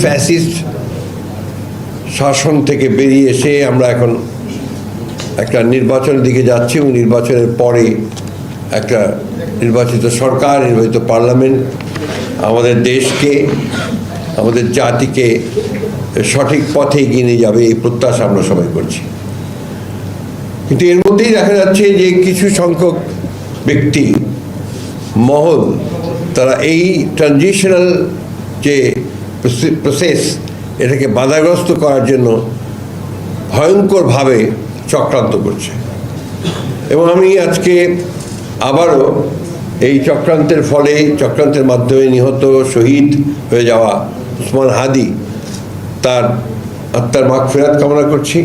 Fascist শাসন থেকে বেরিয়ে এসে আমরা এখন একটা নির্বাচনের দিকে যাচ্ছি এবং নির্বাচনের পরে একটা নির্বাচিত সরকার, নির্বাচিত পার্লামেন্ট আমাদের দেশকে, আমাদের জাতিকে সঠিক পথে এগিয়ে নিয়ে যাবে, এই প্রত্যাশা আমরা সবাই করছি। কিন্তু এর মধ্যেই দেখা যাচ্ছে যে কিছু সংখ্যক ব্যক্তি মহল তারা এই ট্রানজিশনাল যে প্রসেস এটাকে বাধাগ্রস্ত করার জন্য ভয়ঙ্করভাবে চক্রান্ত করছে। এবং আমি আজকে আবারও এই চক্রান্তের মাধ্যমে নিহত শহীদ হয়ে যাওয়া উসমান হাদি তার আত্মার মাগফিরাত কামনা করছি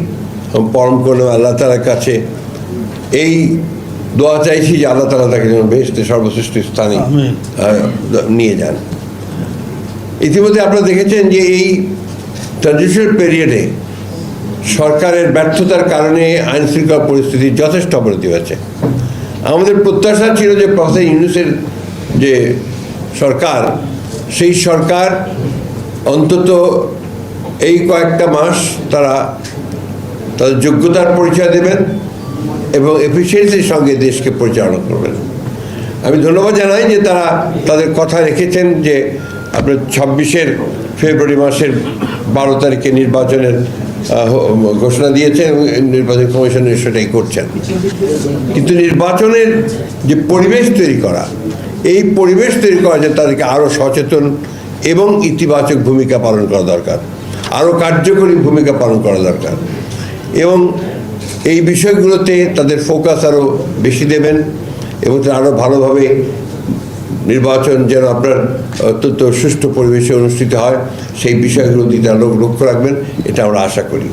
এবং পরম করুণা আল্লাহ তাআলার কাছে এই দোয়া চাইছি যে আল্লাহ তাআলা তাকে যেন বেহেশতে সর্বশ্রেষ্ঠ স্থানে নিয়ে যান। ইতিমধ্যে আপনারা দেখেছেন যে এই ট্রানজিশনাল পিরিয়ডে সরকারের ব্যর্থতার কারণে আইন শৃঙ্খলা পরিস্থিতির যথেষ্ট অবনতি হয়েছে। আমাদের প্রত্যাশা ছিল যে প্রফেসর ইউনূসের যে সরকার, সেই সরকার অন্তত এই কয়েকটা মাস তারা তাদের যোগ্যতার পরিচয় দেবেন এবং এফিসিয়েন্সির সঙ্গে দেশকে পরিচালনা করবেন। আমি ধন্যবাদ জানাই যে তারা তাদের কথা রেখেছেন যে আপনার 26 ফেব্রুয়ারি মাসের 12 তারিখে নির্বাচনের ঘোষণা দিয়েছেন এবং নির্বাচন কমিশন সেটাই করছেন। কিন্তু নির্বাচনের যে পরিবেশ তৈরি করা, এই পরিবেশ তৈরি করা যে তাদেরকে আরও সচেতন এবং ইতিবাচক ভূমিকা পালন করা দরকার, আরও কার্যকরী ভূমিকা পালন করা দরকার এবং এই বিষয়গুলোতে তাদের ফোকাস আরও বেশি দেবেন এবং আরও ভালোভাবে নির্বাচন যেন আপনার অত্যন্ত সুষ্ঠু পরিবেশে অনুষ্ঠিত হয় সেই বিষয়গুলো দিতে লক্ষ্য রাখবেন, এটা আমরা আশা করি।